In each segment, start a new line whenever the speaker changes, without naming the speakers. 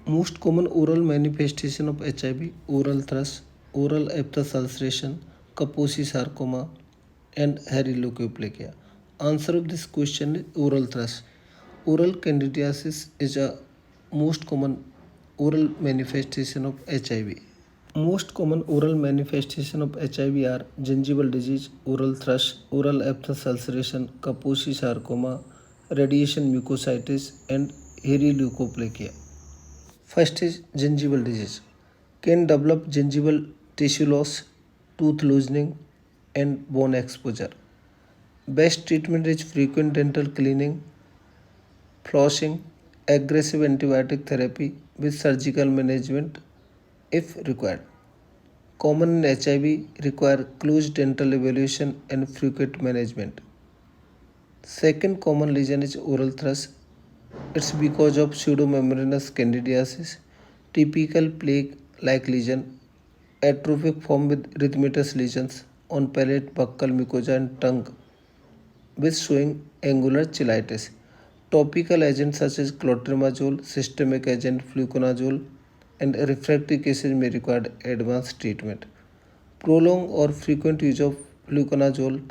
Most common oral manifestation of HIV: oral thrush, oral aphthous ulceration, Kaposi sarcoma, and hairy leukoplakia. Answer of this question is oral thrush. Oral candidiasis is a most common oral manifestation of HIV. Most common oral manifestation of HIV are gingival disease, oral thrush, oral aphthous ulceration, Kaposi sarcoma, radiation mucositis, and hairy leukoplakia. First is gingival disease. Can develop gingival tissue loss, tooth loosening, and bone exposure. Best treatment is frequent dental cleaning, flossing, aggressive antibiotic therapy with surgical management if required. Common in HIV require close dental evaluation and frequent management. Second common lesion is oral thrush. It's because of pseudomembranous candidiasis, typical plague-like lesion, atrophic form with erythematous lesions on palate, buccal mucosa, and tongue, with showing angular cheilitis. Topical agents such as clotrimazole, systemic agent fluconazole, and refractory cases may require advanced treatment. Prolonged or frequent use of fluconazole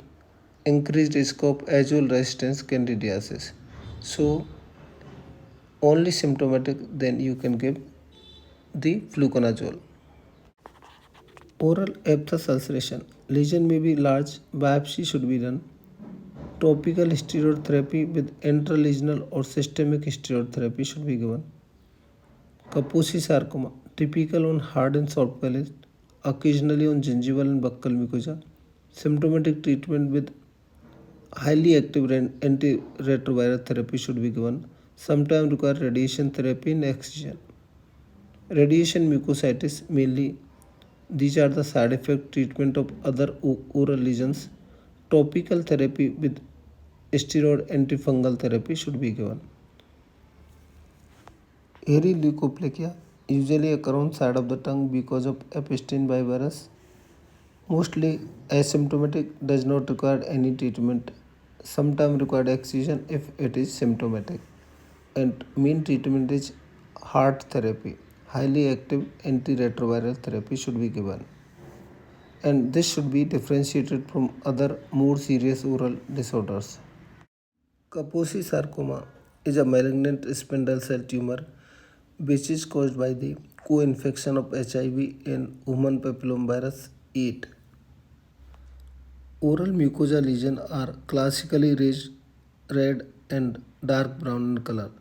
increased risk of azole resistance candidiasis. So, only symptomatic, then you can give the fluconazole. Oral aphthous ulceration. Lesion may be large, biopsy should be done. Topical steroid therapy with intralesional or systemic steroid therapy should be given. Kaposi sarcoma. Typical on hard and soft palate, occasionally on gingival and buccal mucosa. Symptomatic treatment with highly active antiretroviral therapy should be given. Sometimes require radiation therapy and excision. Radiation mucositis mainly. These are the side effect treatment of other oral lesions. Topical therapy with steroid antifungal therapy should be given. Hairy leukoplakia usually occur on side of the tongue because of Epstein-Barr virus. Mostly asymptomatic, does not require any treatment. Sometimes required excision if it is symptomatic. And main treatment is heart therapy. Highly active antiretroviral therapy should be given. And this should be differentiated from other more serious oral disorders. Kaposi sarcoma is a malignant spindle cell tumor which is caused by the co-infection of HIV and human papillomavirus 8. Oral mucosa lesions are classically raised red and dark brown in color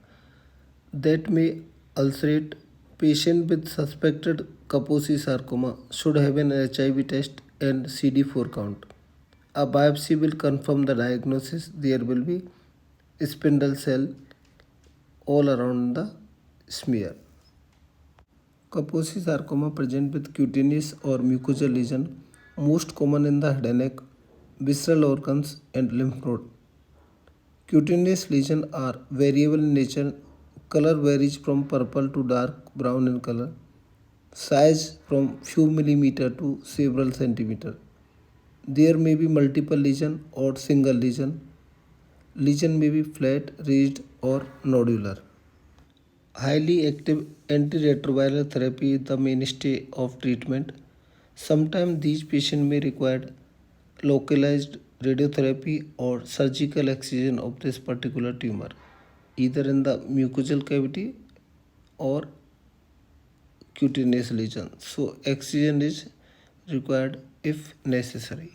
that may ulcerate. Patient with suspected Kaposi sarcoma should have an HIV test and CD4 count. A biopsy will confirm the diagnosis. There will be spindle cell all around the smear. Kaposi sarcoma present with cutaneous or mucosal lesion, most common in the head and neck, visceral organs, and lymph node. Cutaneous lesions are variable in nature. Color varies from purple to dark brown in color. Size from few millimeter to several centimeter. There may be multiple lesion or single lesion. Lesion may be flat, raised, or nodular. Highly active antiretroviral therapy is the mainstay of treatment. Sometimes these patients may require localized radiotherapy or surgical excision of this particular tumor, either in the mucosal cavity or cutaneous lesion. So excision is required if necessary.